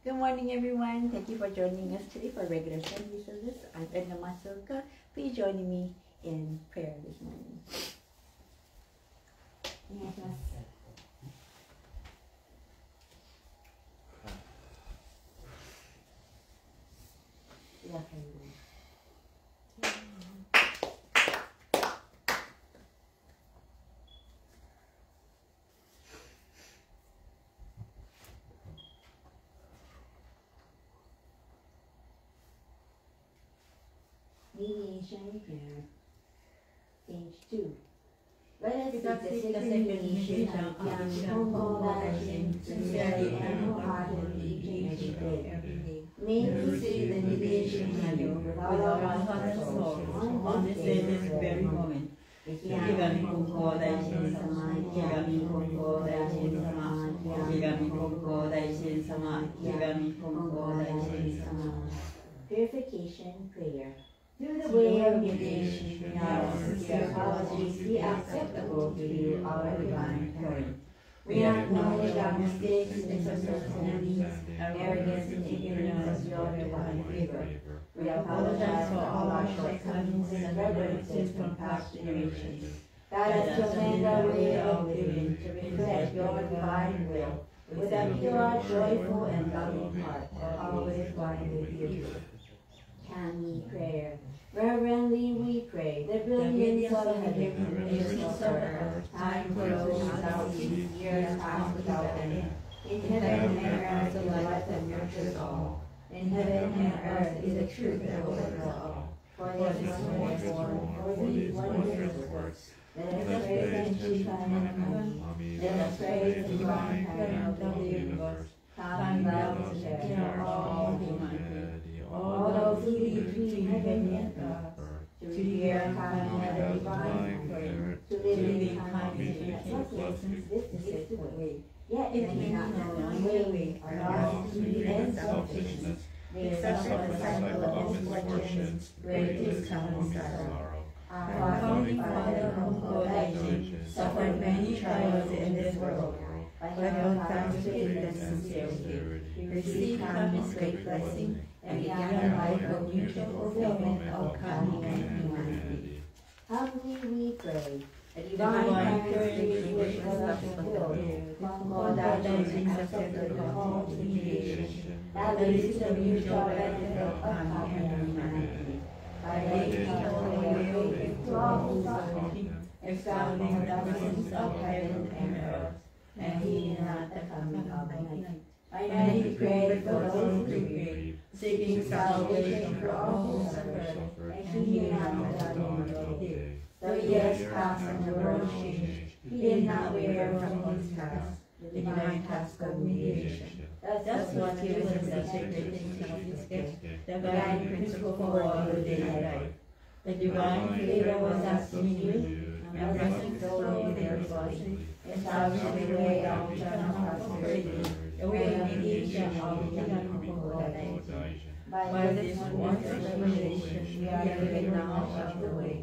Good morning, everyone. Thank you for joining us today for regular Sunday service. I'm Edna Sensei. Please join me in prayer this morning. Mediation prayer, page 2. Let us seek the sacred mediation of Konko sincerely and wholeheartedly each and every day. May we seek the mediation of you with all our heart and soul on this day, this very moment. Kigami Konko Daishin Sama, Kigami Konko Daishin Sama, Kigami Konko Daishin Sama, Kigami Konko Daishin Sama. Purification prayer. Through the way of mediation, in our sincere apologies be acceptable to you, our divine parent. We acknowledge our mistakes, misunderstandings, arrogance, and ignorance of your divine favor. We apologize for all our shortcomings and reverences from past generations. Guide us to amend our way of living to reflect your divine will, with a pure, joyful, and loving heart, always one with you. Kami prayer. Reverently we pray, the brilliance of heaven, the mercies of earth, time flows without cease, years pass without end. In heaven and earth the light that nurtures all. In heaven and earth is the truth that holds all. For this one is born, for these wondrous works. Let us praise and Shivan and Kami. Let us praise the divine parent of the universe. Kind love to share all humanity. All those who live between heaven and earth, to revere Kami as a divine parent, to live in Kami in pleasant, this way. Yet it may not know one way, are lost to greed and selfishness. They suffer the cycle of misfortunes, great is common sorrow. Our founding father, Konko Daishin, suffered many trials in this world, but held fast to faith and sincerity. He received Kami's great blessing, and began a life of mutual fulfillment of Kami and humanity. Humbly we pray. The divine parent's wish was fulfilled. Konko Daishin accepted the call to mediation. That leads to the mutual benefit of Kami and humanity. By making a holy way to all who follow him, expounding the blessings of heaven and earth, and heeding not the coming of the night. By night we pray for those who grieve, seeking salvation for all who suffer, and heeding not the coming of the day. Though years pass and the world change, he did not waver from his task, the divine task of mediation. That's what gives us the sacred distinction of his gift, the guiding principle for all the daily life. The divine favor was asking you, and blessing flow in their blessing, establishing the way of eternal prosperity, the way of mediation of Kigami Konko Daishin. By this wondrous revelation, we are given knowledge of the way.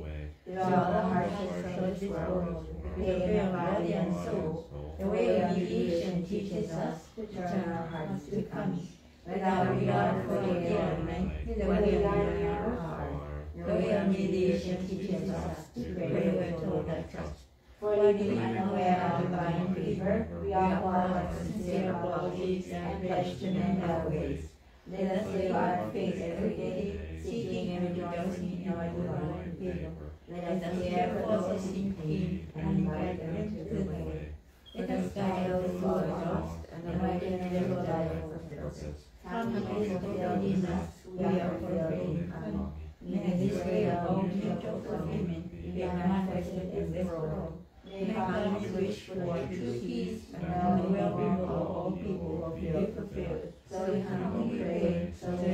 Through all the hardships of this world, we prepare body and soul. The way of mediation teaches us to turn our hearts to Kami. Without regard for the day or night, the way of our heart. The way of mediation teaches us to pray with total trust. For being unaware of divine favor, we offer our sincere apologies and pledge to mend our ways. Let us live our faith every day, seeking and rejoicing in our divine favor. Let us care for those in pain and invite them to the way. Let us guide those who are lost and awaken them to life of purpose. Kami is fulfilled in us, we are fulfilled in Kami. In this way of all mutual fulfillment, we are manifested in this world. May Kami's wish for true peace and the well-being of all people be fulfilled. So we humbly pray, so we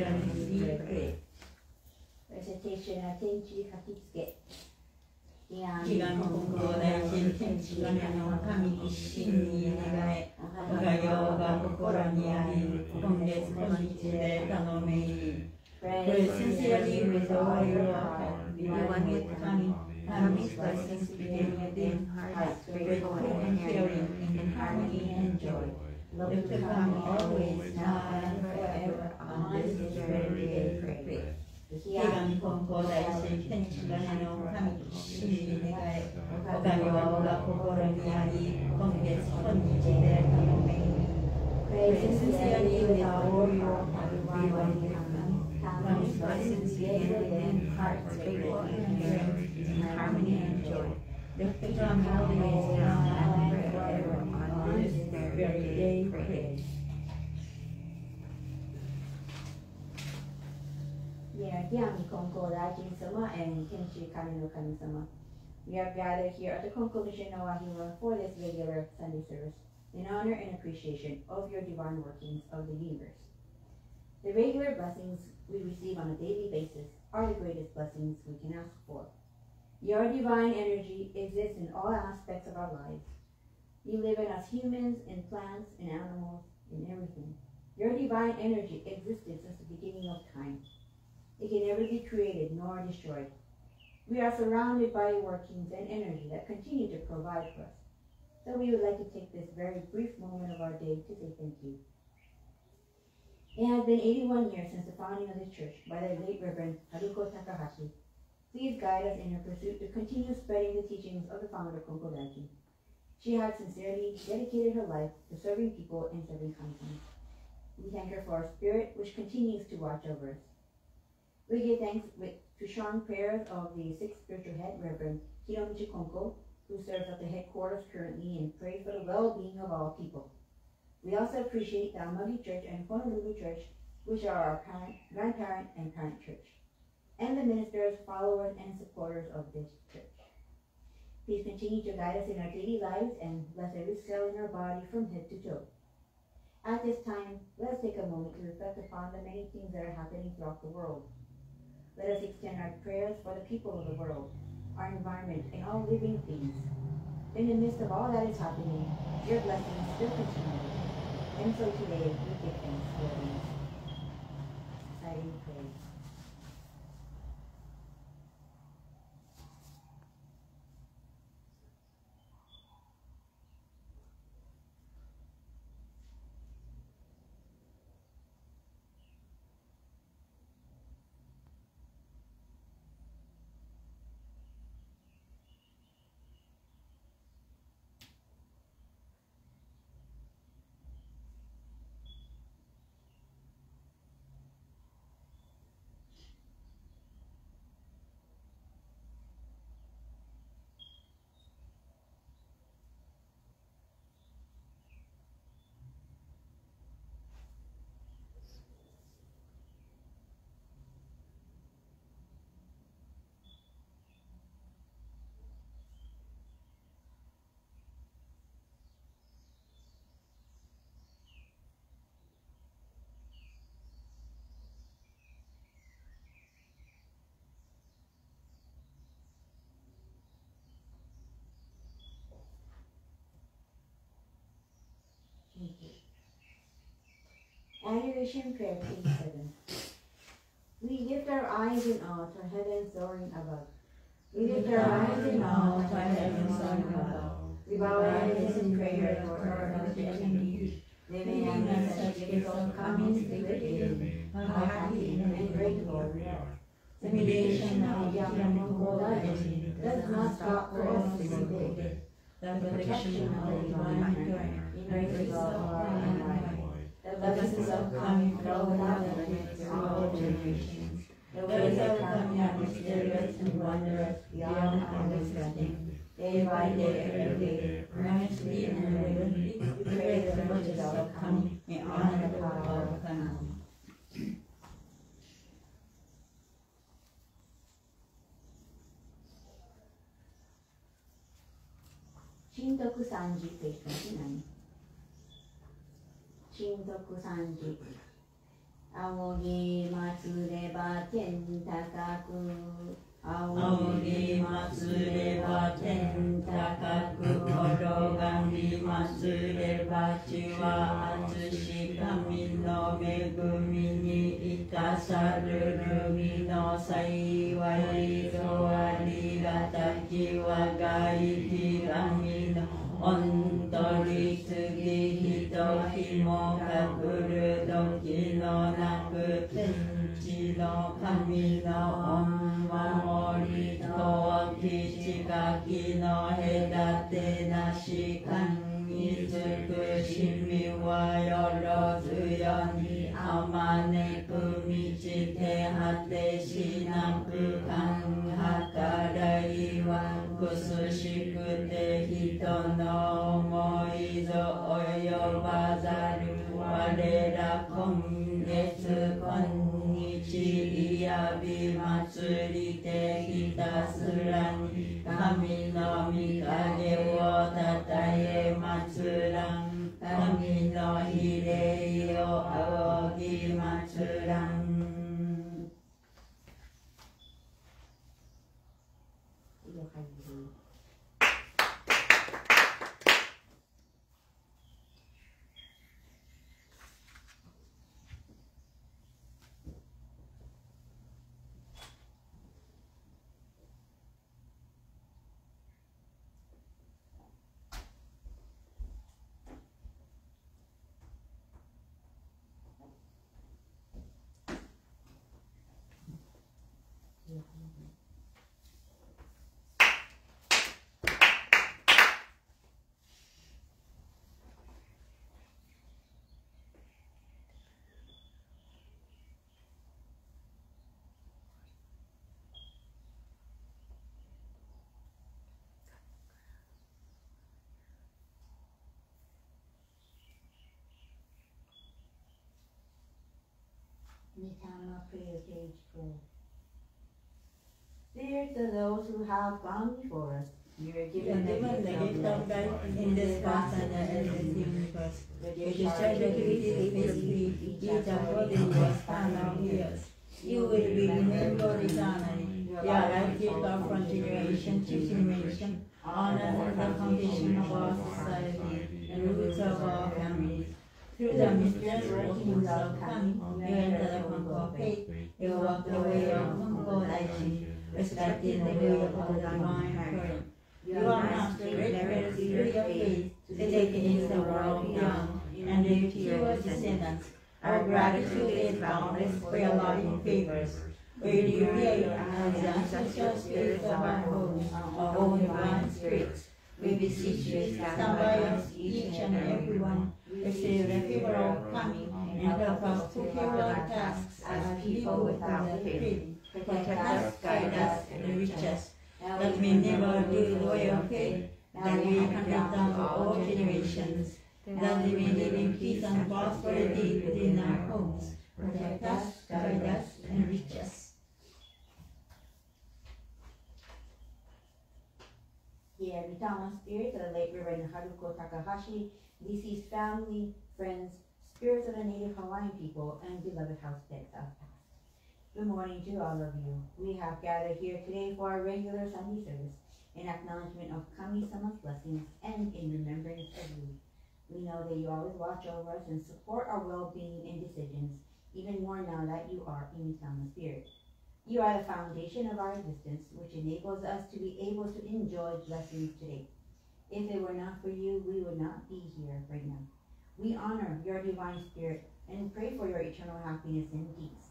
pray. Recitation of Tenchi Hakitsuke. 彼岸の国を大臣天地がの神に真に願え、我が世が心にあり、今月この日で頼めい。Pray sincerely with all your heart, be one with Kami. Kami's blessings begin within hearts grateful and caring in harmony and joy. Look to Kami always, now and forever. pray sincerely with all your heart, come his blessings be within hearts grateful and pure, in harmony and joy. The kingdom always now and forever on this very day pray. Konko and Kenshi Kami no Kami-sama. We are gathered here at the Konko Mission Nawahira for this regular Sunday service in honor and appreciation of your divine workings of the universe. The regular blessings we receive on a daily basis are the greatest blessings we can ask for. Your divine energy exists in all aspects of our lives. You live in us humans, in plants, in animals, in everything. Your divine energy existed since the beginning of time. It can never be created nor destroyed. We are surrounded by workings and energy that continue to provide for us. So we would like to take this very brief moment of our day to say thank you. It has been 81 years since the founding of the church by the late Reverend Haruko Takahashi. Please guide us in her pursuit to continue spreading the teachings of the founder Konko Daiji. She has sincerely dedicated her life to serving people and serving kindness. We thank her for her spirit, which continues to watch over us. We give thanks to strong prayers of the sixth spiritual head, Reverend Hiromichi Konko, who serves at the headquarters currently and prays for the well-being of all people. We also appreciate the Amagi Church and Honolulu Church, which are our grandparent and parent church, and the ministers, followers, and supporters of this church. Please continue to guide us in our daily lives and bless every cell in our body from head to toe. At this time, let us take a moment to reflect upon the many things that are happening throughout the world. Let us extend our prayers for the people of the world, our environment, and all living things. In the midst of all that is happening, your blessings still continue. And so today, we give thanks for these. Silent praise. Adoration Prayer, page 7. We lift our eyes in awe to heaven soaring above. We lift our eyes in awe to heaven soaring above. We bow our heads in prayer for our unfortunate youth. Living under such gifts of coming spirit, how happy and grateful we are. The mediation of Konko Daiji does not stop for us every day. The protection of the divine prayer in grace of our life. The blessings of coming flow without limit through all generations. The ways of coming are mysterious and wondrous beyond our understanding. Day by day, every day, earnestly and reverently, we pray the mercies of coming in honor of the power of coming. Shintoku Sanji, page 29. Shintoku Sanji. 仰ぎ祭れば天高く仰ぎ祭れば天高く転がり祭れば地は厚し神の恵みに生かさるるみの幸いとありがたき我が生き神の御取り次ぎひとひもかくる時のなく天地の神の御守りとき近きの隔てなし神に尽くしみはよろよつよにあまねく満ちて果てしなくかんはからいはくすしくて人の思いぞ及ばざる我ら今月今日いやび祭りてひたすらに神の御影をたたえ祭らん神の比例を仰ぎ祭らんNitama prayer page 12. Spirits of those who have gone before us, you are given the gift of life in this past and in this universe, which is charity faithfully each according to your span of years. You will be remembered eternally. Your life gift of from generation to generation, honor the foundation of our society and roots of our families. Through the mysterious workings of Kami, you enter the Konko faith. You walk the way of Konko Daichi, respecting the way of the divine current. You are not directed through your faith to take in the world beyond, and live to your descendants. Our gratitude is boundless for your loving favors. Where you create as the ancestral spirits of our homes, our own divine spirits. We beseech you, stand by us, each and every one. Receive the favor of coming and help us fulfill our tasks as people without failing. Protect us, guide us, and enrich us, that we never lose your faith, that we can live down to all generations, that we may live in peace and prosperity within our homes. Protect us, guide us, and enrich us. Here, Mitama spirits of the late Reverend Haruko Takahashi, deceased family, friends, spirits of the native Hawaiian people, and beloved house pets of past. Good morning to all of you. We have gathered here today for our regular Sunday service in acknowledgement of Kami-sama's blessings and in remembrance of you. We know that you always watch over us and support our well-being and decisions, even more now that you are in Mitama spirit. You are the foundation of our existence, which enables us to be able to enjoy blessings today. If it were not for you, we would not be here right now. We honor your divine spirit and pray for your eternal happiness and peace.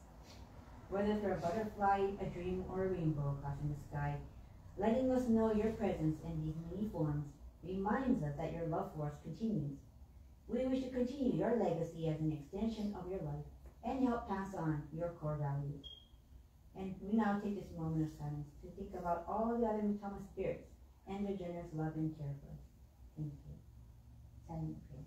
Whether through a butterfly, a dream, or a rainbow crossing the sky, letting us know your presence in these many forms reminds us that your love for us continues. We wish to continue your legacy as an extension of your life and help pass on your core values. And we now take this moment of silence to think about all the other Mitama spirits and their generous love and care for us. Thank you. Silent prayer.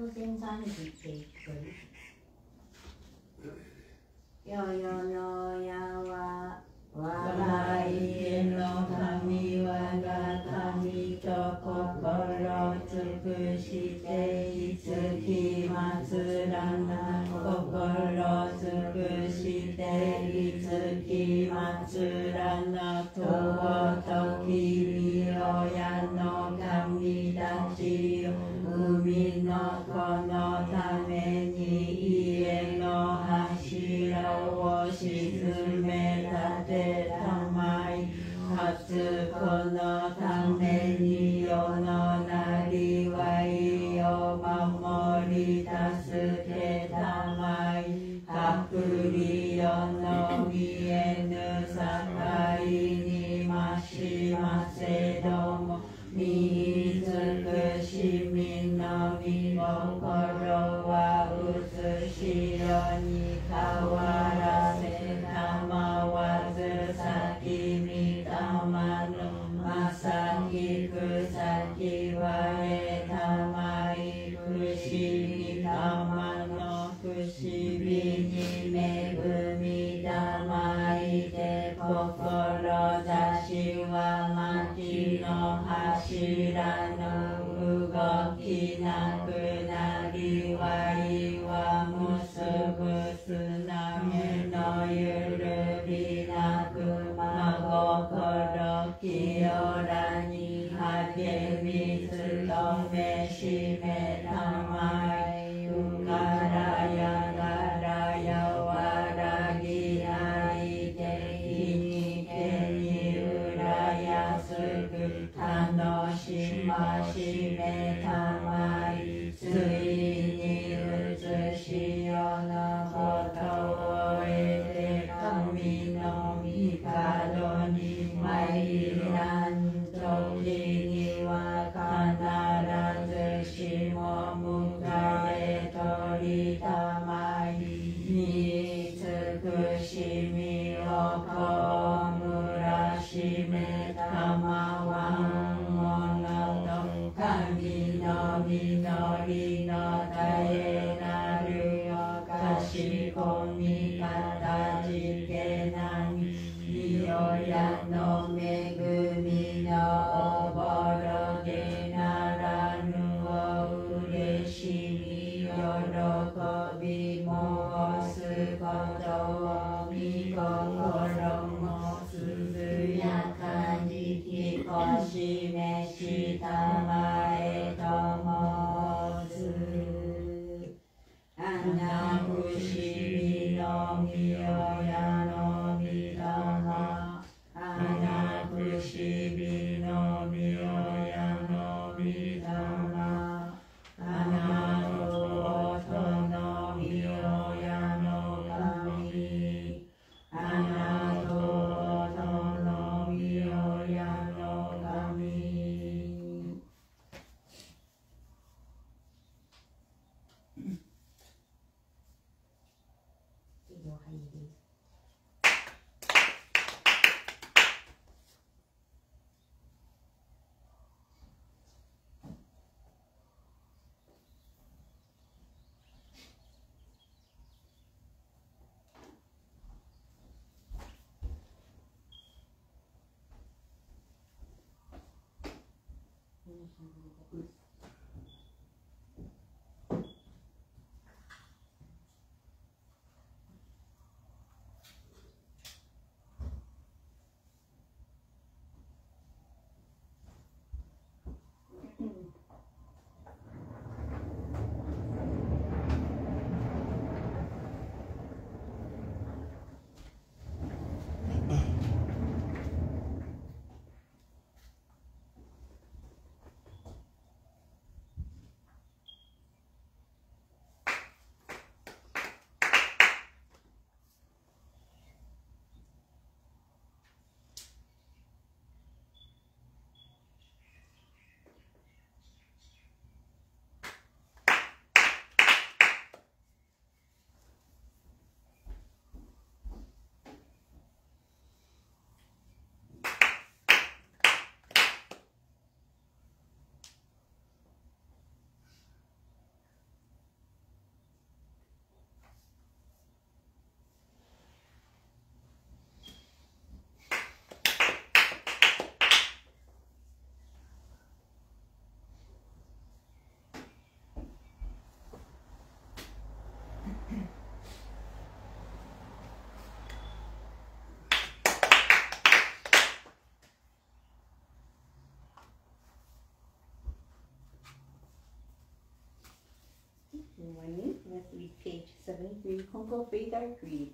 と繊細に切っていくという。よよのやは我が家の神我が神と心尽くしていつき祭らな心尽くしていつき祭らなととき親の神たちよ海の子のために家の柱を沈め立てたまい初子のために世のなりわいを守り助けたまい隔離世の見えぬ境にましませども見尽くしみの見心はうつしろに変わらせたまわず先みたまのまさきくさきわえたまいくしみたまのくしびに恵みたまいて志は町の柱の動きなくなりわいは結ぶ砂目のゆるりなく真心清らに励み努めしめたまいうからやがらやわらぎないて日にけにうらやすく楽しましめたまいついにうつしよのことを得て神の御門に参らん時には必ずしも迎え取りたまいに尽くしみをこむらしめたまわんものと神の実りの絶えなるよかしこみかたじけなにいよやの恵みのおぼろげならぬおうれしみ喜び申すことをみ心もすずやかにきこしめしたまえと申すあな不思議のみよやのみだなあな不思議のみよやのみだなあなととのみよやの神あなととのみよやの神 Creed, page 73, Konko Faith Our Creed.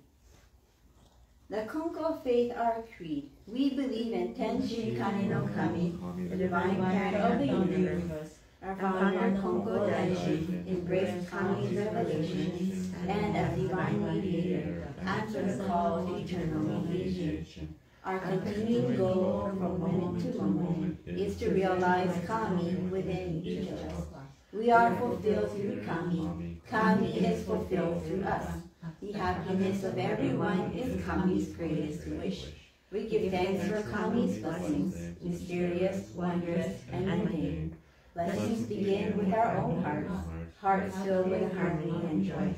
The Konko Faith Our Creed. We believe in Tenshi Kane no Kami, the divine parent of the universe. Our founder, Konko Daishi, embraced Kami's revelations, and as divine mediator, answered the call to eternal mediation. Our continuing goal from moment to moment is to realize Kami within each of us. We are fulfilled through Kami. Kami is fulfilled through us. The happiness of everyone is Kami's greatest wish. We give thanks for Kami's blessings, mysterious, wondrous, and mundane. Blessings begin with our own hearts, hearts filled with harmony and joy.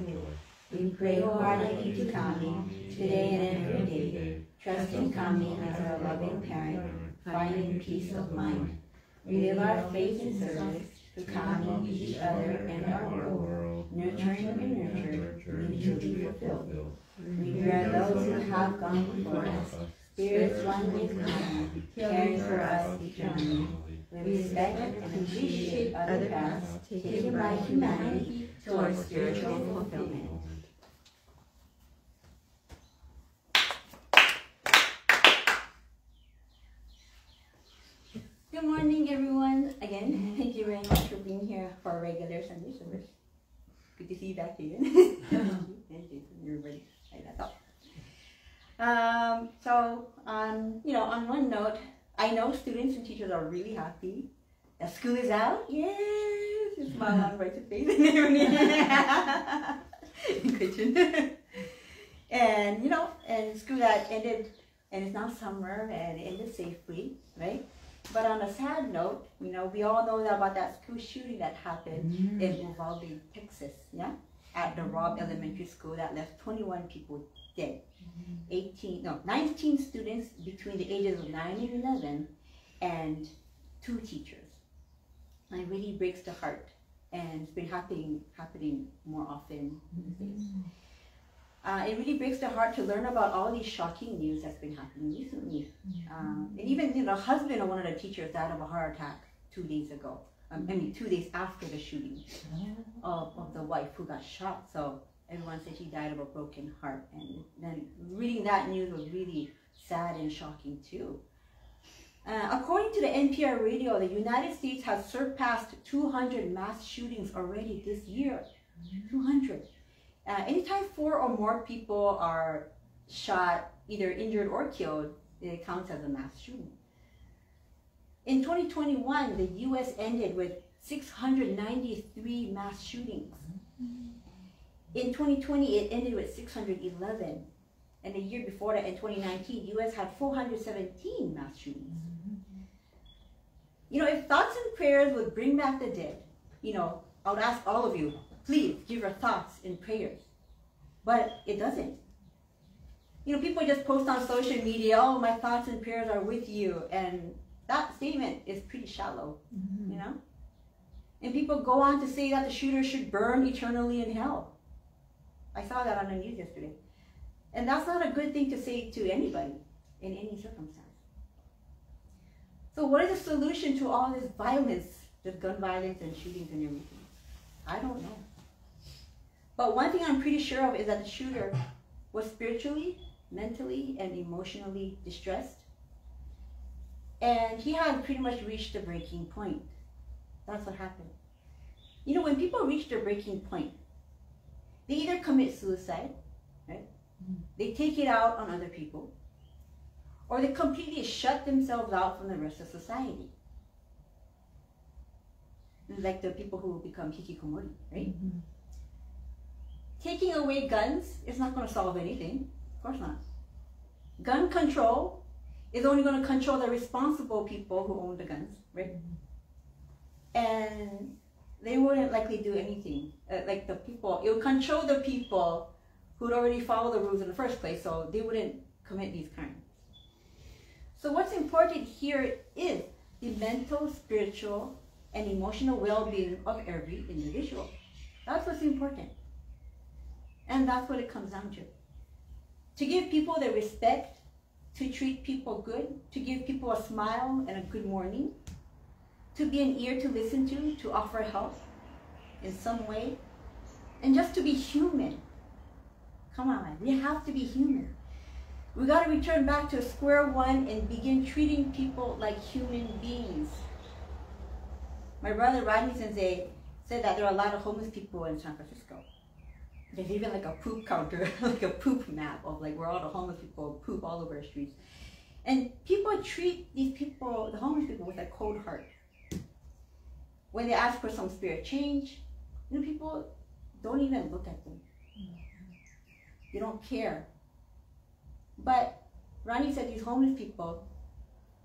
We pray wholeheartedly to Kami, today and every day, trusting Kami as our loving parent, finding peace of mind. We live our faith in service to Kami, each other, and our world, nurturing and nurtured, mutually fulfilled. We bear those who have gone before us, spirits one with Kami, caring for us eternally. We respect and appreciate other paths taken by humanity towards spiritual fulfillment. Good morning, everyone. Again, thank you very much for being here for our regular Sunday service. Good to see you back again. Thank you. You're ready. So, on one note, I know students and teachers are really happy that school is out. Yes, you smile on right to face and everything. And school that ended, and it's now summer and it ended safely, right? But on a sad note, we all know about that school shooting that happened in Uvalde, Texas, at the Robb Elementary School that left 21 people dead. 19 students between the ages of 9 and 11, and 2 teachers. It really breaks the heart, and it's been happening more often these days. It really breaks the heart to learn about all these shocking news that's been happening recently. And even the husband of one of the teachers died of a heart attack 2 days ago. 2 days after the shooting of the wife who got shot. So everyone said she died of a broken heart. And then reading that news was really sad and shocking too. According to the NPR radio, the United States has surpassed 200 mass shootings already this year. 200. Anytime 4 or more people are shot, either injured or killed, it counts as a mass shooting. In 2021, the U.S. ended with 693 mass shootings. In 2020, it ended with 611. And the year before that, in 2019, U.S. had 417 mass shootings. If thoughts and prayers would bring back the dead, I would ask all of you, please give your thoughts and prayers. But it doesn't. People just post on social media, oh, my thoughts and prayers are with you. And that statement is pretty shallow, And people go on to say that the shooter should burn eternally in hell. I saw that on the news yesterday. And that's not a good thing to say to anybody in any circumstance. So what is the solution to all this violence, this gun violence and shootings and everything? I don't know. But one thing I'm pretty sure of is that the shooter was spiritually, mentally, and emotionally distressed. And he had pretty much reached the breaking point. That's what happened. When people reach their breaking point, they either commit suicide, right? They take it out on other people, or they completely shut themselves out from the rest of society. Like the people who become hikikomori, right? Taking away guns is not going to solve anything. Of course not. Gun control is only going to control the responsible people who own the guns, right? And they wouldn't likely do anything. It would control the people who'd already followed the rules in the first place, so they wouldn't commit these crimes. So what's important here is the mental, spiritual, and emotional well-being of every individual. That's what's important. And that's what it comes down to. To give people the respect, to treat people good, to give people a smile and a good morning, to be an ear to listen to offer help in some way, And just to be human. Come on, we have to be human. We got to return back to square one and begin treating people like human beings. My brother Rodney Sensei said that there are a lot of homeless people in San Francisco. There's even like a poop counter, like a poop map of like where all the homeless people poop all over the streets. And people treat these people, the homeless people, with a cold heart. When they ask for some spirit change, you know, people don't even look at them. They don't care. But Ronnie said these homeless people,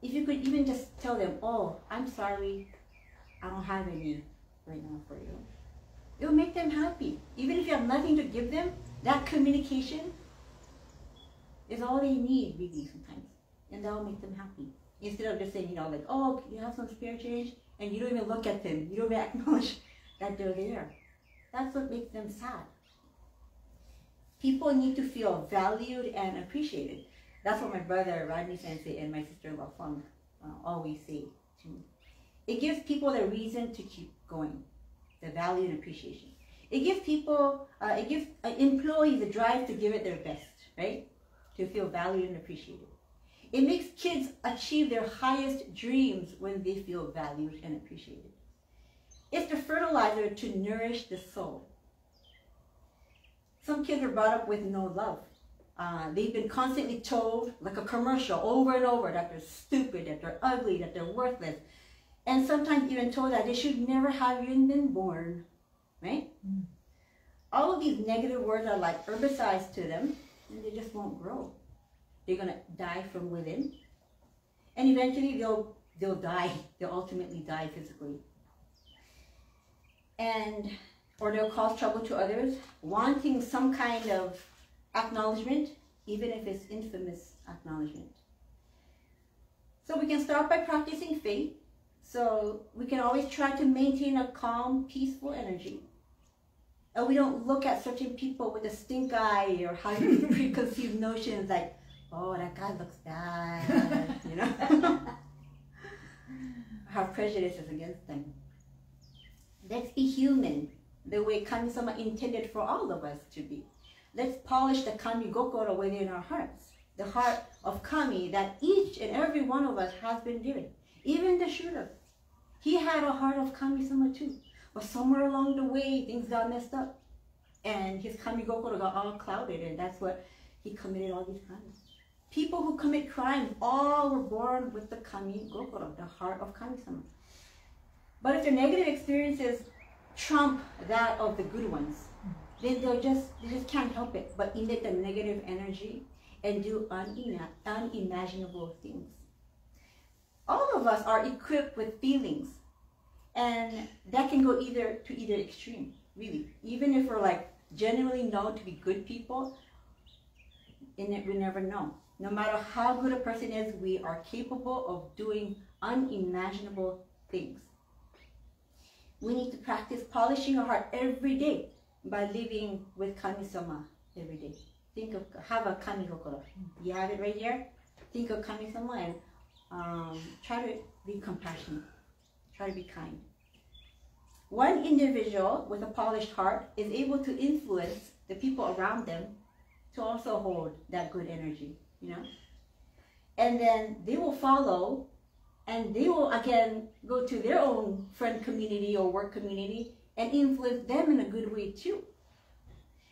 if you could even just tell them, oh, I'm sorry, I don't have any right now for you. It will make them happy. Even if you have nothing to give them, that communication is all they need really sometimes. And that will make them happy. Instead of just saying, you know, like, oh, you have some spirit change, and you don't even look at them. You don't even acknowledge that they're there. That's what makes them sad. People need to feel valued and appreciated. That's what my brother Rodney Sensei and my sister-in-law Fung always say to me. It gives people the reason to keep going, the value and appreciation. It gives people, it gives employees the drive to give it their best, right? To feel valued and appreciated. It makes kids achieve their highest dreams when they feel valued and appreciated. It's the fertilizer to nourish the soul. Some kids are brought up with no love. They've been constantly told, like a commercial, over and over, that they're stupid, that they're ugly, that they're worthless. And sometimes even told that they should never have even been born, right? All of these negative words are like herbicides to them, and they just won't grow. They're gonna die from within, and eventually they'll die. They'll ultimately die physically, or they'll cause trouble to others, wanting some kind of acknowledgement, even if it's infamous acknowledgement. So we can start by practicing faith. So we can always try to maintain a calm, peaceful energy. And we don't look at certain people with a stink eye or have preconceived notions like, oh, that guy looks bad, you know? Have prejudices against them. Let's be human, the way Kami-sama intended for all of us to be. Let's polish the Kami Gokoro within our hearts, the heart of Kami that each and every one of us has been given. Even the shooter, he had a heart of Kami-sama too. But somewhere along the way, things got messed up. And his Kami Gokoro got all clouded, and that's what he committed all these crimes. People who commit crimes all were born with the Kami Gokoro, the heart of Kami-sama. But if their negative experiences trump that of the good ones, then they just can't help it but emit the negative energy and do unimaginable things. All of us are equipped with feelings, and that can go either extreme, really. Even if we're like genuinely known to be good people, we never know. No matter how good a person is, we are capable of doing unimaginable things. We need to practice polishing our heart every day by living with Kami-sama every day. Have a Kami Gokoro. You have it right here. Think of Kami-sama and try to be compassionate. Try to be kind. One individual with a polished heart is able to influence the people around them to also hold that good energy, you know? And then they will follow, and they will again go to their own friend community or work community and influence them in a good way too.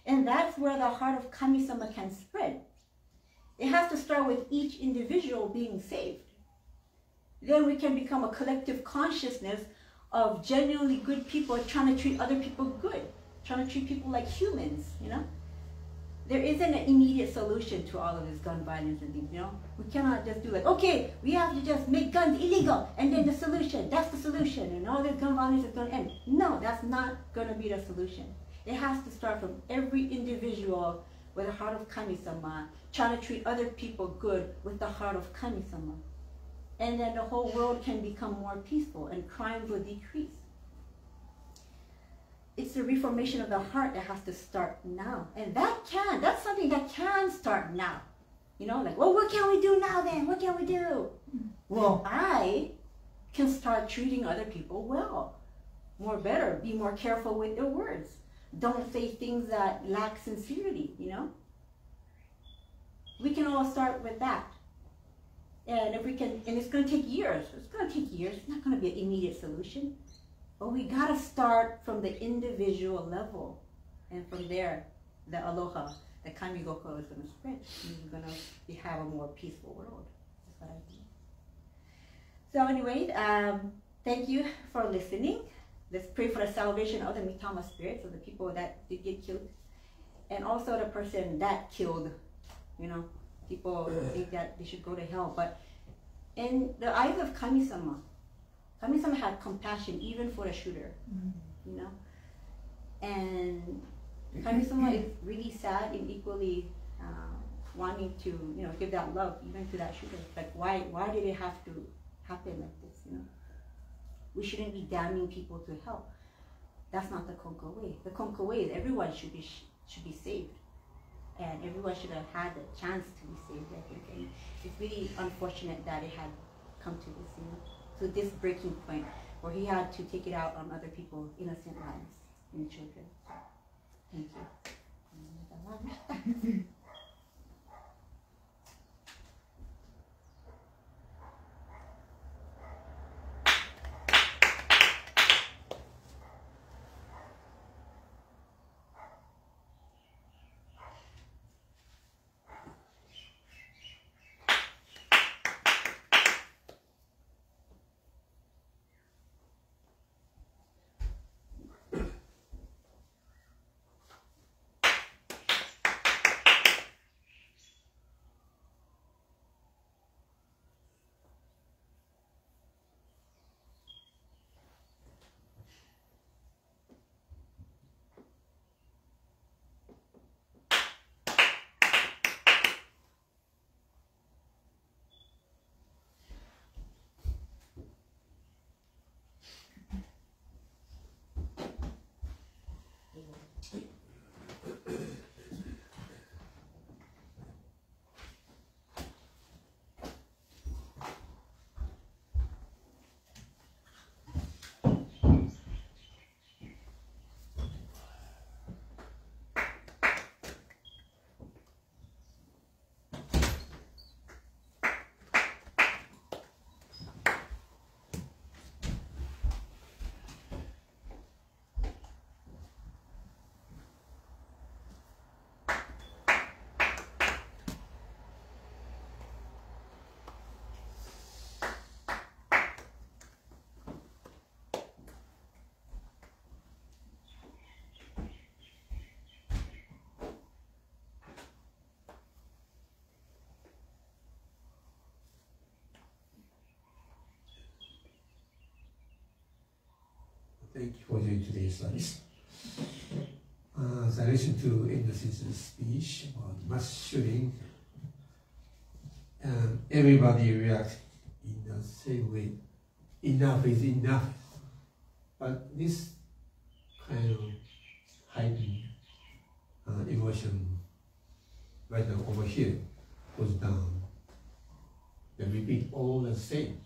And that's where the heart of Kami-sama can spread. It has to start with each individual being saved. Then we can become a collective consciousness of genuinely good people trying to treat other people good, trying to treat people like humans, you know? There isn't an immediate solution to all of this gun violence and things, you know? We cannot just do like, okay, we have to just make guns illegal, and then that's the solution, and all this gun violence is going to end. No, that's not going to be the solution. It has to start from every individual with a heart of Kami-sama, trying to treat other people good with the heart of Kami-sama. And then the whole world can become more peaceful and crimes will decrease. It's the reformation of the heart that has to start now. And that's something that can start now. You know, like, well, what can we do now then? What can we do? Well, I can start treating other people well, better, be more careful with their words. don't say things that lack sincerity, you know? We can all start with that. And if we can, and it's going to take years. It's going to take years. It's not going to be an immediate solution. But we got to start from the individual level. And from there, the aloha, the kamigoko is going to spread. And we're going to have a more peaceful world. That's what I think. So anyway, thank you for listening. Let's pray for the salvation of the Mitama spirits, of the people that did get killed. And also the person that killed, you know. People think that they should go to hell, but in the eyes of Kami-sama, Kami-sama had compassion even for the shooter, you know. And Kami-sama is really sad and equally wanting to, you know, give that love even to that shooter. Like, why did it have to happen like this? You know, we shouldn't be damning people to hell. That's not the Konko way. The Konko way is everyone should be saved. And everyone should have had the chance to be saved, I think. And it's really unfortunate that it had come to this, you know, to this breaking point where he had to take it out on other people, innocent lives and children. Thank you. Thank you for doing today's studies. As I listened to Edna Sensei's speech about mass shooting, everybody reacts in the same way. Enough is enough. But this kind of heightened emotion right now over here goes down. They repeat all the same.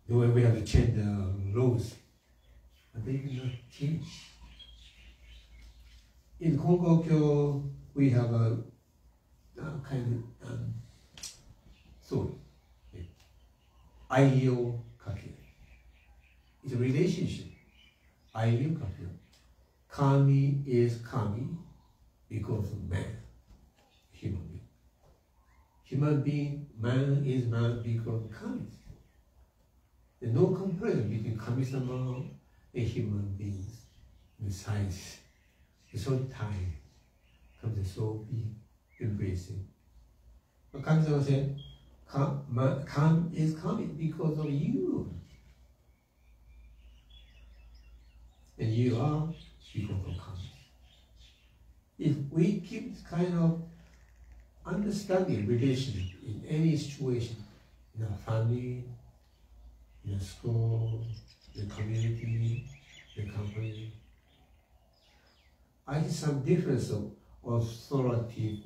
The way we have to change the laws, but they do not change. In Konko, we have a kind of story. Aio kake. It's a relationship. Aio kake. Kami is kami because of man, human being. Human being, man is man because of kami. There's no comparison between Kami-sama and human beings. The size, the so tiny, comes the so big, embracing. But Kami-sama said, Kam is coming because of you. And you are because of Kami. If we keep this kind of understanding relationship in any situation, in our family, in the school, the community, the company, I see some difference of authority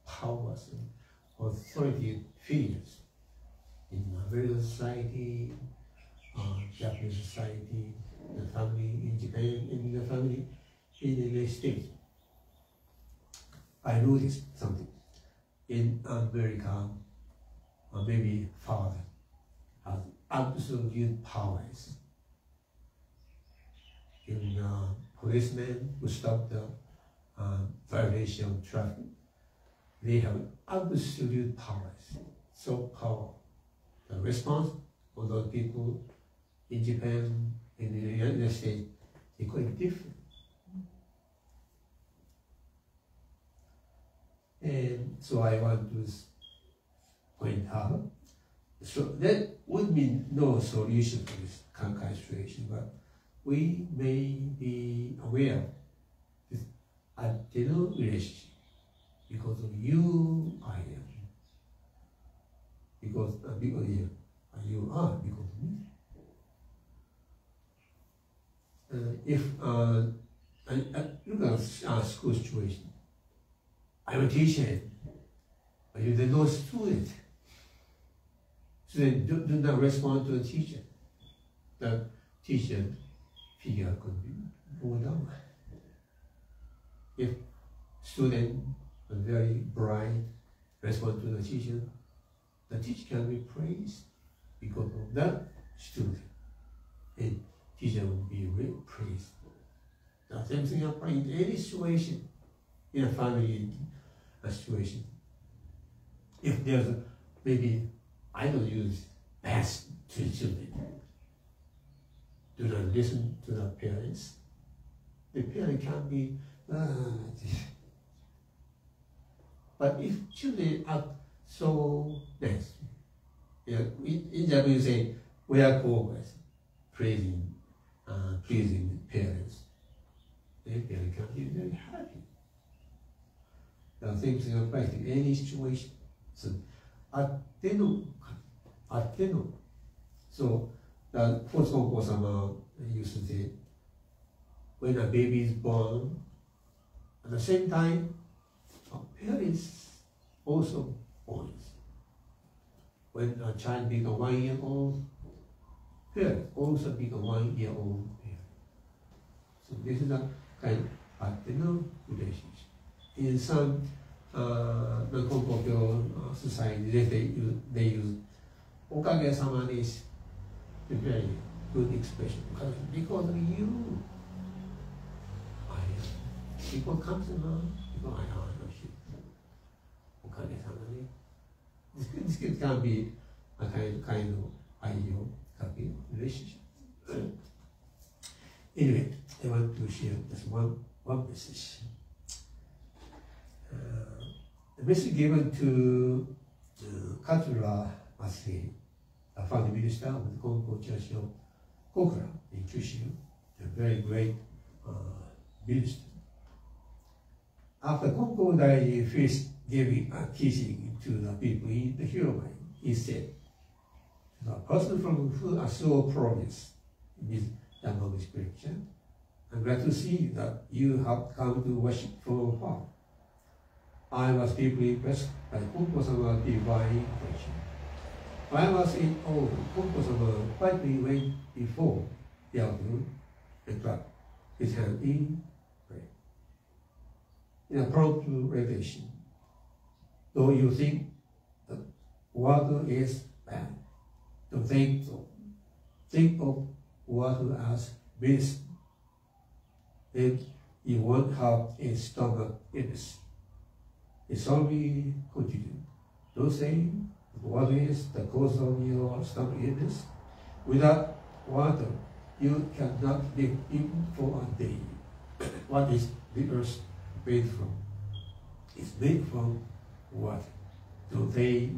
powers and authority figures in American society, Japanese society, the family in Japan and the family in the United States. I noticed something. In America, or maybe father has absolute powers. In policemen who stop the violation of traffic, they have absolute powers, so powerful. The response of those people in Japan, in the United States, is quite different. And so I want to point out, so that would mean no solution for this kind of situation, but we may be aware of this antenna relationship because of you, I am. Because you are because of me. If look at our school situation, I'm a teacher, but you are no student. Students do not respond to the teacher. The teacher figure could be go down. If student are very bright, respond to the teacher can be praised because of that student. And teacher will be really praised. The same thing applies in any situation, in a family situation. If there's maybe I don't use best to children. Do not listen to the parents. The parent can be, but if children are so nice, in Japan you say, we are co-workers, pleasing parents. The parent can be very happy. The same thing applies to any situation. So, So, the first Konko-sama used to say, when a baby is born, at the same time, parents also born. When a child becomes 1 year old, parents also become 1 year old parents. So this is a kind of antenna relationship. In some non-Konko societies, they use okage-sama is a very good expression. Because of you, I am. People come to know, people I am. Okage-sama. This can be a kind of ideal happy relationship. Anyway, I want to share just one message. The message given to Katsura Masei, a founding minister of the Konko Church of Kokura in Kyushu, a very great minister. After Konko died, first giving a teaching to the people in the Hiromai, he said, the person from whom I saw progress in this Yamaga scripture, I'm glad to see that you have come to worship from afar. I was deeply impressed by Konko-sama's divine creation. I was in awe of Konko-sama quietly went before the altar and clapped his hand in prayer. In a prompt to revelation, though you think that water is bad, don't think so. Think of water as medicine. Then you won't have a stomach illness. It's only continued. Don't say water is the cause of your stomach illness. Without water, you cannot live even for a day. What is the earth made from? It's made from water. Don't say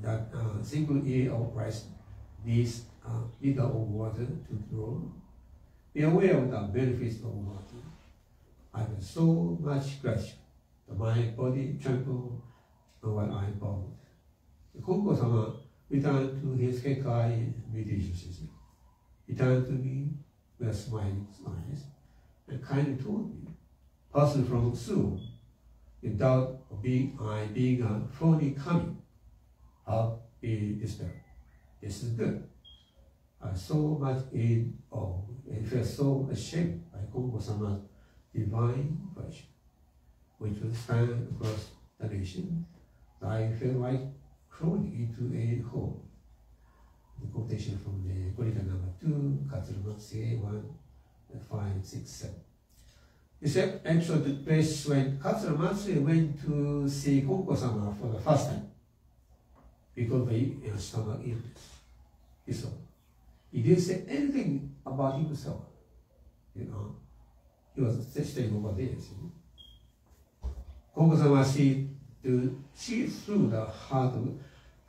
that a single ear of rice needs a liter of water to grow. Be aware of the benefits of water. I have so much gratitude. My body trembled when I bowed. Konko-sama returned to his Kekai meditation system. He turned to me with smiling eyes and kindly told me, person from Suwon, in doubt of being a phony kami, have been dispelled. This is good. so much in awe and felt so ashamed by Konko-sama's divine virtue, which would stand across the nation, that I felt like crawling into a hole. The quotation from the Korean number 2, Katsurumatsu 1, 5, 6, 7. This episode took place when Katsurumatsu went to see Konko-sama for the first time because of a stomach illness. He didn't say anything about himself. He was staying over there. Konko-sama seemed to see through the heart of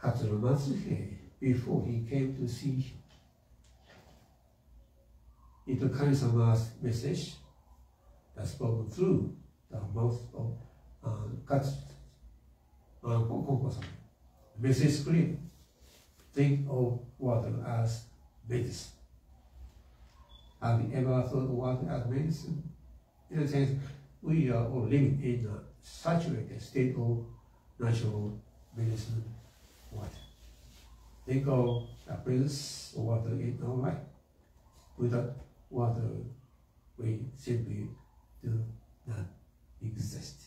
Katsurumatsu before he came to see him. It was Kami-sama's message that spoken through the mouth of Konko-sama. The message is clear. Think of water as medicine. Have you ever thought of water as medicine? In a sense, we are all living in a saturated state of natural medicine water. Think of the presence of water in our life. Without water, we simply do not exist.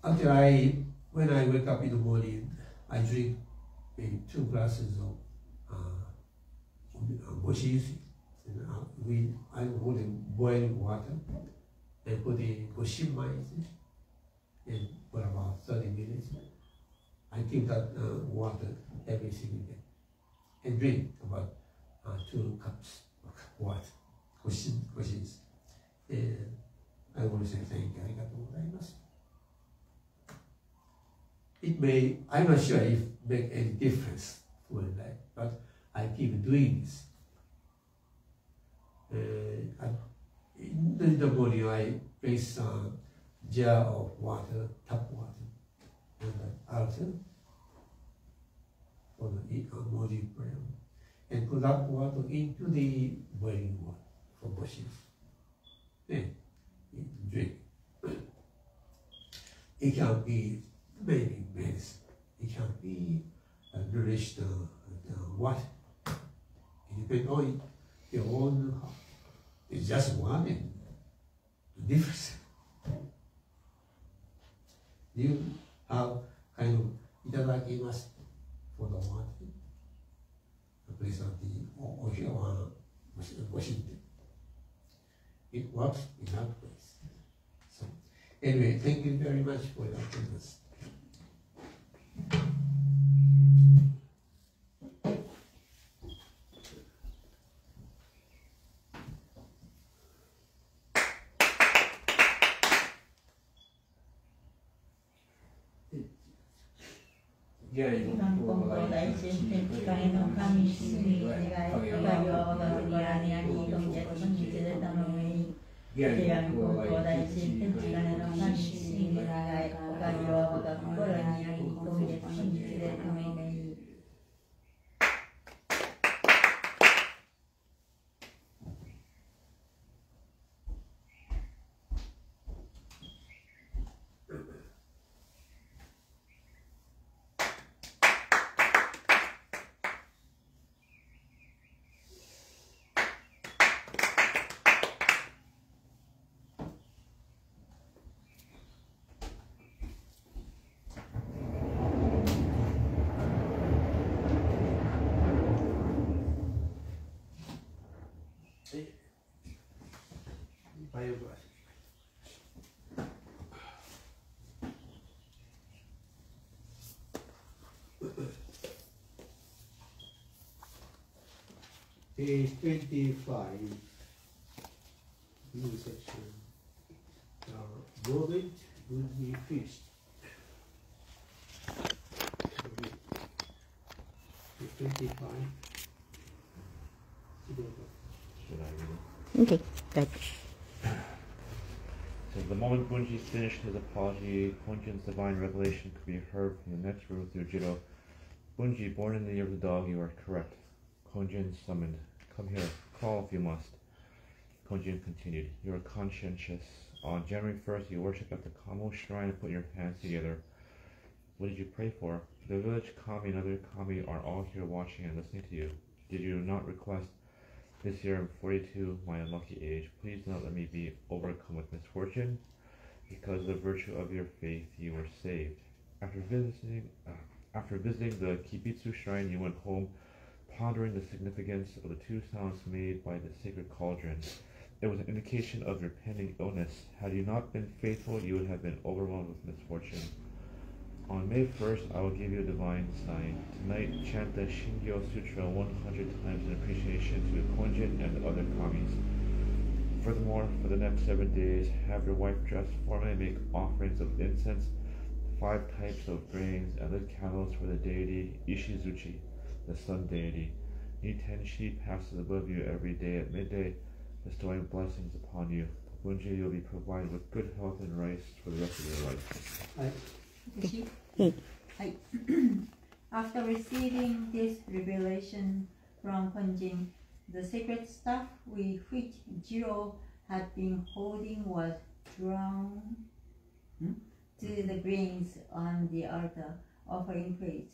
Actually, when I wake up in the morning, I drink maybe 2 glasses of goshi. I put in boiling water and put in goshima and for about 30 minutes. I keep that water every single day and drink about 2 cups of water, goshins. And I want to say thank you. I'm not sure if it makes any difference for my life, but I keep doing this. In the morning, I place a jar of water, tap water, on the altar for the morning prayer, and put that water into the boiling water for washing. Then drink. It can be maybe medicine. It can be nourish the water. It depends on your own heart. It's just one and difference. You have kind of itadakimasu for the water. The place of the Washington. It works in that place. So, anyway, thank you very much for your attendance. Page 25, new section. Moment would be fixed. Page 25. Should I read it? Okay, good. So the moment Bunji finished his apology, Konjin's divine revelation could be heard from the next row through Jiro. Bunji, born in the year of the dog, you are correct. Konjin summoned. Come here, call if you must. Konjin continued. You are conscientious. On January 1st, you worship at the Kamo shrine and put your hands together. What did you pray for? The village kami and other kami are all here watching and listening to you. Did you not request, this year I'm 42, my unlucky age, please do not let me be overcome with misfortune? Because of the virtue of your faith, you were saved. After visiting the Kibitsu shrine, you went home, pondering the significance of the two sounds made by the sacred cauldron. It was an indication of your pending illness. Had you not been faithful, you would have been overwhelmed with misfortune. On May 1st, I will give you a divine sign. Tonight, chant the Shingyo Sutra 100 times in appreciation to Konjin and the other kamis. Furthermore, for the next 7 days, have your wife dress formally and make offerings of incense, 5 types of grains, and lit candles for the deity Ishizuchi, the sun deity. Nitenshi passes above you every day at midday, bestowing blessings upon you. Bunji, you'll be provided with good health and rice for the rest of your life. After receiving this revelation from Konjin, the sacred staff which Jiro had been holding was drawn to the grains on the altar, offering praise.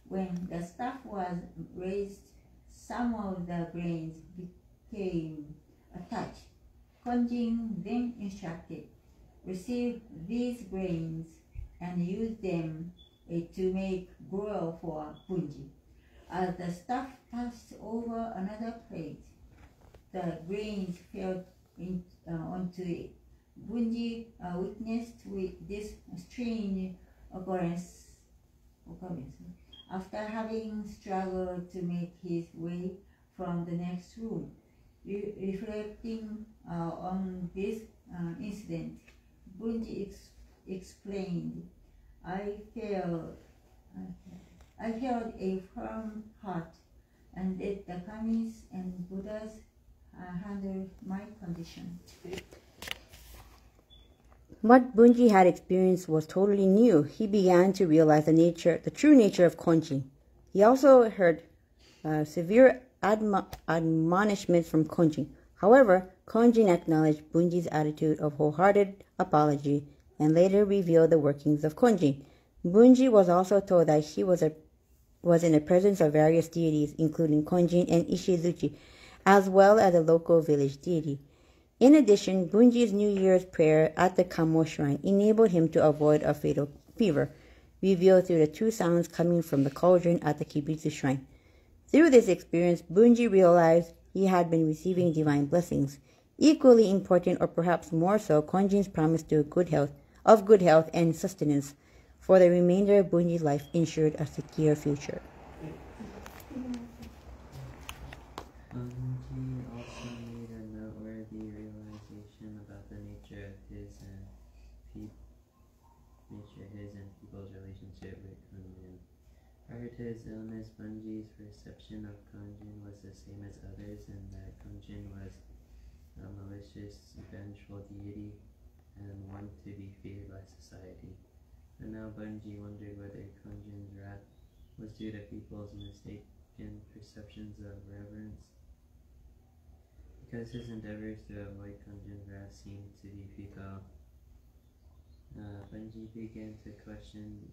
When the staff was raised, some of the grains became attached. Konjin then instructed, receive these grains and use them to make gruel for Bunji. As the staff passed over another plate, the grains fell onto it. Bunji witnessed with this strange occurrence after having struggled to make his way from the next room. Reflecting on this incident, Bunji explained, I held a firm heart and let the kamis and Buddhas handle my condition. What Bunji had experienced was totally new. He began to realize the true nature of Konjin. He also heard severe admonishments from Konjin. However, Konjin acknowledged Bunji's attitude of wholehearted apology and later revealed the workings of Konjin. Bunji was also told that he was in the presence of various deities, including Konjin and Ishizuchi, as well as a local village deity. In addition, Bunji's New Year's prayer at the Kamo shrine enabled him to avoid a fatal fever, revealed through the two sounds coming from the cauldron at the Kibitsu shrine. Through this experience, Bunji realized he had been receiving divine blessings. Equally important, or perhaps more so, Konjin's promise of good health and sustenance for the remainder of Bunji's life ensured a secure future. Bunji also made a noteworthy realization about the nature of his and people's relationship with Konjin. Prior to his illness, Bunji's perception of Konjin was the same as others, in that Konjin was a malicious, vengeful deity and one to be feared by society. And now Bunji wondered whether Konjin's wrath was due to people's mistaken perceptions of reverence. Because his endeavors to avoid Konjin's wrath seemed to be futile, Bunji began to question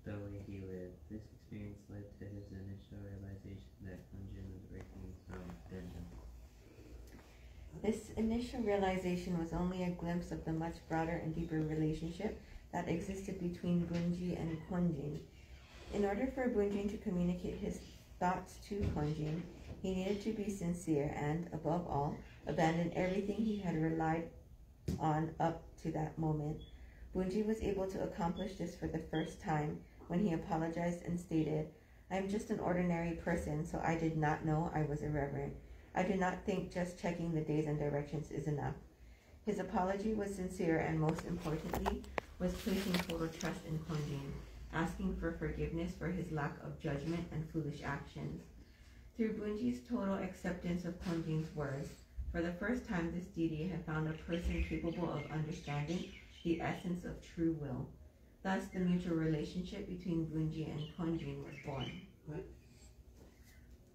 the way he lived. This experience led to his initial realization that Konjin was working from within him. This initial realization was only a glimpse of the much broader and deeper relationship that existed between Bunji and Konjin. In order for Bunji to communicate his thoughts to Konjin, he needed to be sincere and, above all, abandon everything he had relied on up to that moment. Bunji was able to accomplish this for the first time when he apologized and stated, I am just an ordinary person, so I did not know I was irreverent. I do not think just checking the days and directions is enough. His apology was sincere and, most importantly, was placing total trust in Konjin, asking for forgiveness for his lack of judgment and foolish actions. Through Bunji's total acceptance of Konjin's words, for the first time this deity had found a person capable of understanding the essence of true will. Thus, the mutual relationship between Bunji and Konjin was born.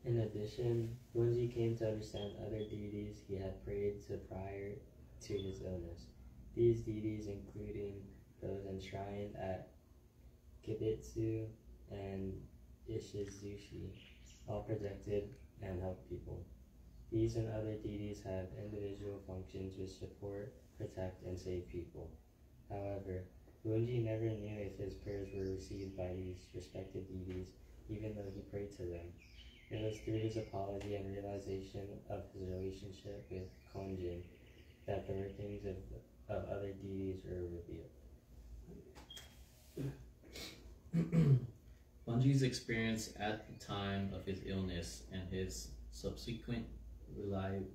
In addition, Bunji came to understand other deities he had prayed to prior to his illness. These deities, including those enshrined at Kibitsu, and Ishizushi, all protected and help people. These and other deities have individual functions which support, protect, and save people. However, Bunji never knew if his prayers were received by these respected deities, even though he prayed to them. It was through his apology and realization of his relationship with Konjin that the workings of other deities were revealed. Bunji's experience at the time of his illness and his subsequent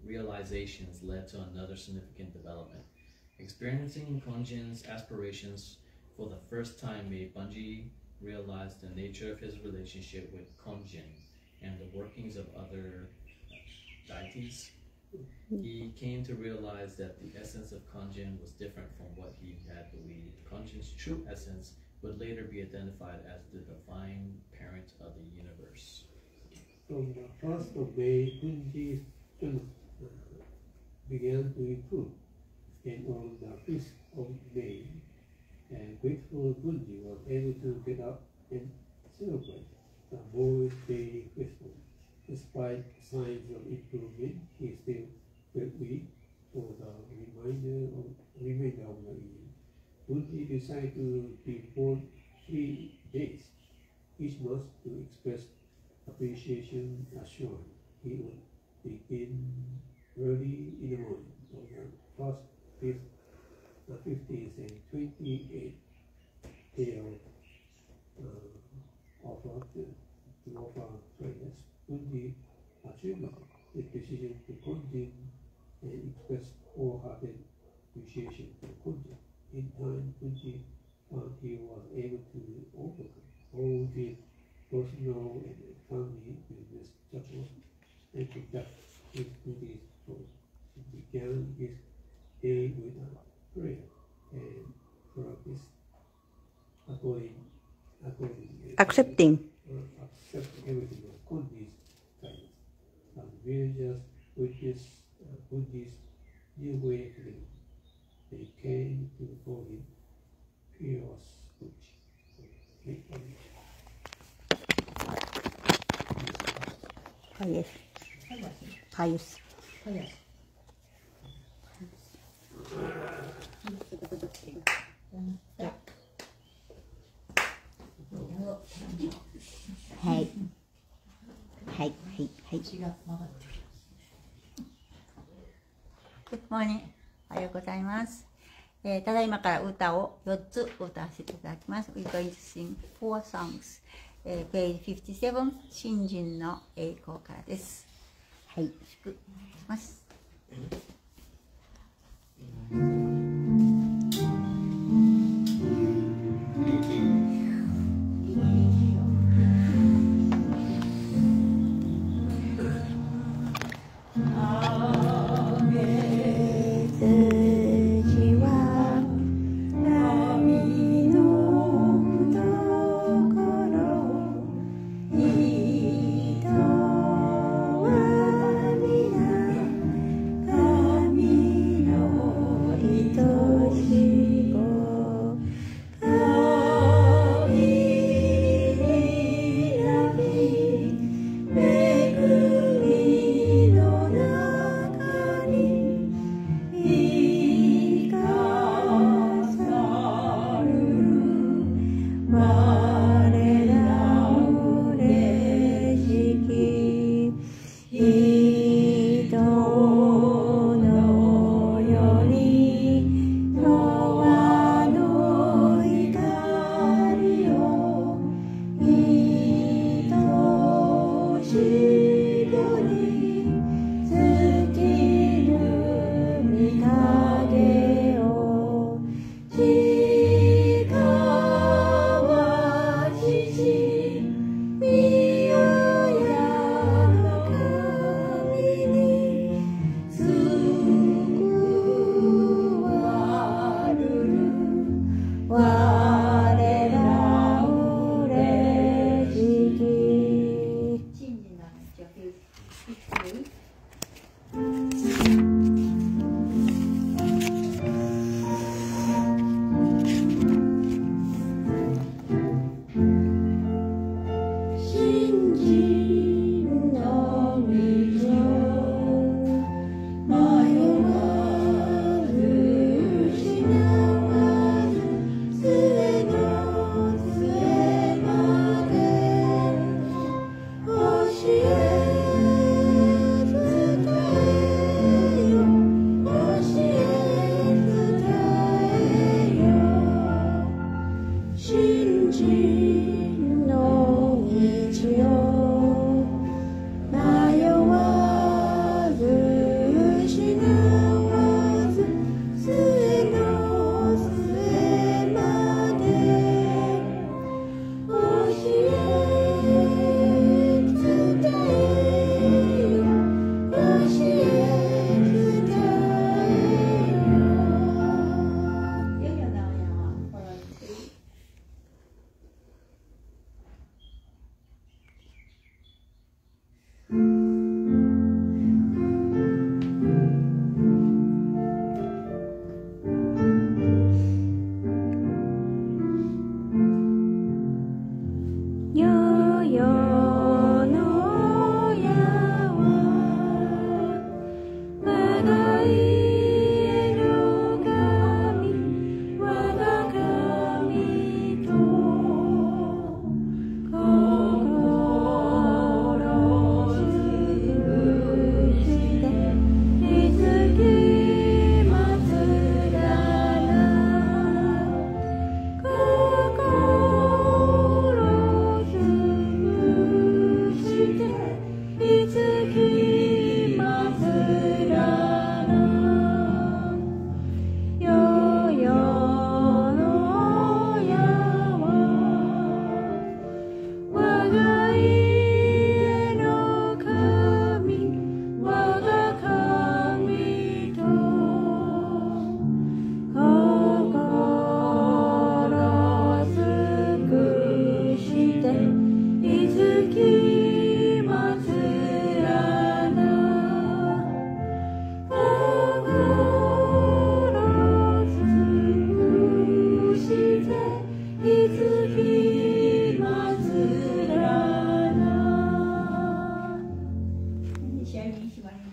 realizations led to another significant development. Experiencing Konjin's aspirations for the first time made Bunji realize the nature of his relationship with Konjin and the workings of other deities. He came to realize that the essence of Konjin was different from what he had believed. Konjin's true essence would later be identified as the divine parent of the universe. From the 1st of May, Bunji's health began to improve, and on the 5th of May, grateful Bunji was able to get up and celebrate the boy's daily festival. Despite signs of improvement, he still felt weak for the remainder of the year. Bunji decided to devote 3 days each month to express appreciation, assuring he would begin early in the morning on the 1st, 5th, 15th, and 28th day of offer prayers. Bunji attributed the decision to Konjin and expressed wholehearted appreciation for Konjin. In time, Bunji found he was able to overcome all his personal and family business troubles and conduct his duties fully. He began his day with a prayer and practice Accepting everything of Konji's guidance. And villagers witnessed Bunji's new way of living. They came to call him Pure Bunji. Pious. Pious. Hey. Good morning. おはようございます。ただいまから歌を4つ歌わせていただきます。We're going to sing 4 songs. Page 57、新人の栄光からです。はい、よろしくお願いします。Oh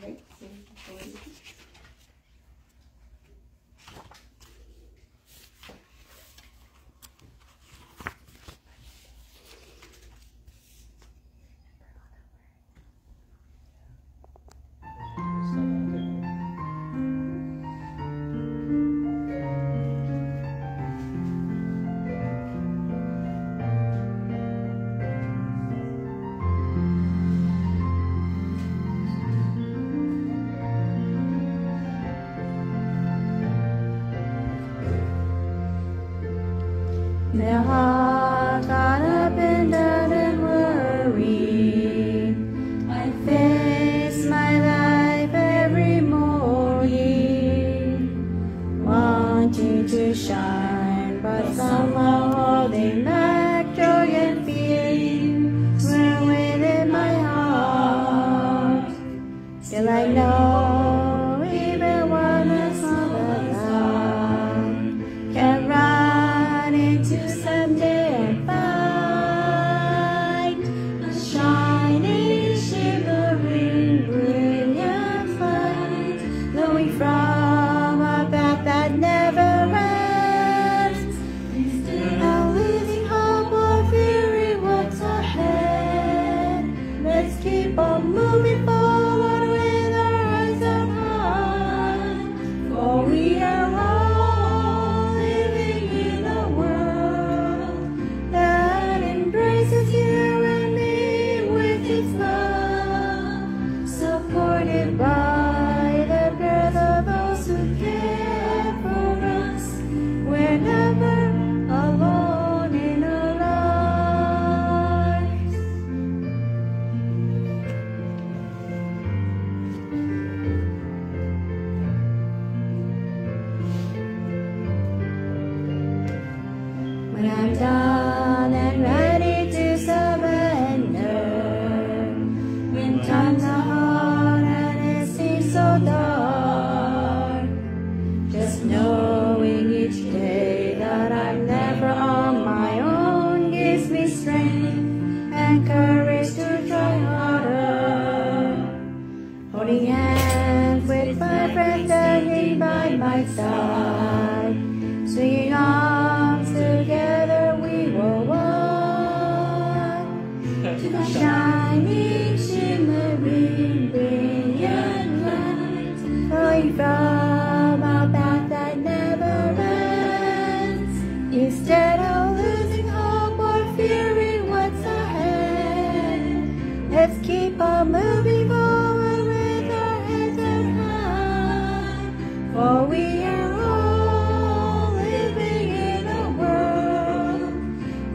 Right? So, what is it? My heart got up and down and worried. I face my life every morning, wanting to shine, but somehow holding back joy and fear were within my heart. Still I know even when I saw the sun can run into someday and find a shining, shimmering, brilliant light glowing from a path that never ends. Instead of losing hope or fearing what's ahead, let's keep on moving forward with our eyes up high, for we are all living in a world that embraces you and me with its love, supported by the breath of those who care for us. We're never alone in our lives. When I'm done and ready to surrender, when times are hard and it seems so dark, just knowing each day that I'm never on my own gives me strength and courage to try harder. Holding hands with my friend standing by my side, swinging arms together we will walk to the shining, shimmering, brilliant light flowing from a path that never ends. Instead of losing hope or fearing what's ahead, let's keep on moving forward with our heads up high, for we are all living in a world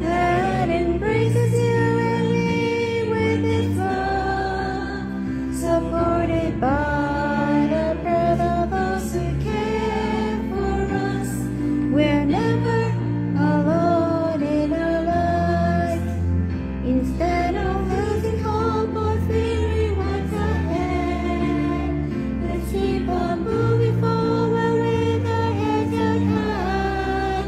that embraces you and me with its love, supported by the breath of those who care for us. We're never alone in our lives. Instead of losing hope or fearing what's ahead, let's keep on moving forward with our heads held high,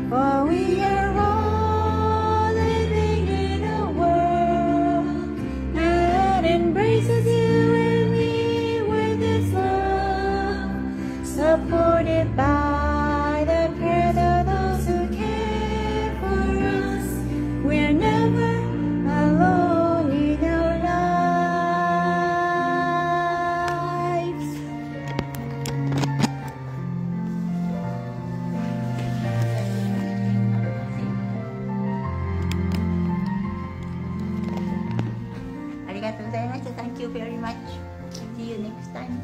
for we are all living in a world that embraces you and me with its love, supported by the care of those who care for us. We're never alone in our lives. Arigatou gozaimasu. Thank you very much. See you next time.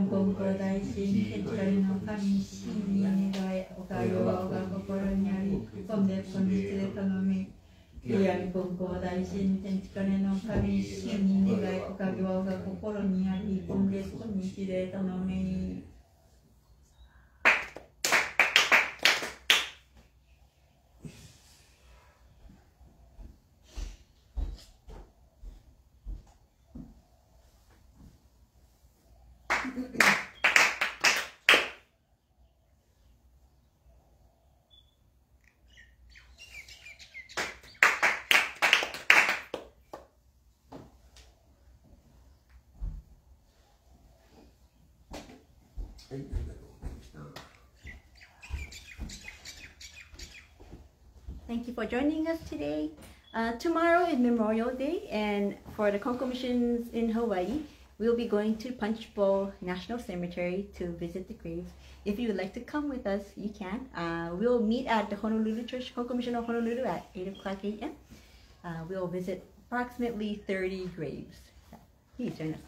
Konko Daishin, Teachari no Kami, Shin ni Nigai, Okayo wa Oga Kokoro ni ari, Komde Konjitsu de Tonomi. Konko Daishin, Teachari no Kami, Shin ni Nigai, Okayo wa Oga Kokoro ni ari, Komde Konjitsu de Tonomi. Thank you for joining us today. Tomorrow is Memorial Day, and for the Konko missions in Hawaii, we'll be going to Punch Bowl National Cemetery to visit the graves. If you would like to come with us, you can. We'll meet at the Honolulu Church, Konko Mission of Honolulu at 8 o'clock a.m. We'll visit approximately 30 graves. Please join us.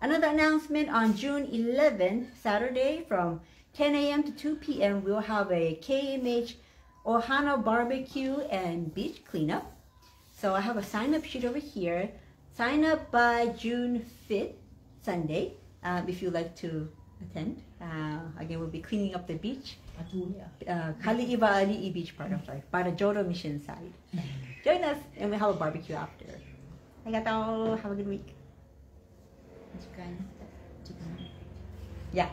Another announcement on June 11th, Saturday, from 10 a.m. to 2 p.m., we'll have a KMH Ohana barbecue and beach cleanup. So I have a sign-up sheet over here. Sign up by June 5th, Sunday, if you'd like to attend. Again, we'll be cleaning up the beach. Kali'iwa'ali'i Beach Park, I'm sorry, Parajodo Mission side. Join us, and we'll have a barbecue after. Arigato. Have a good week. Yeah.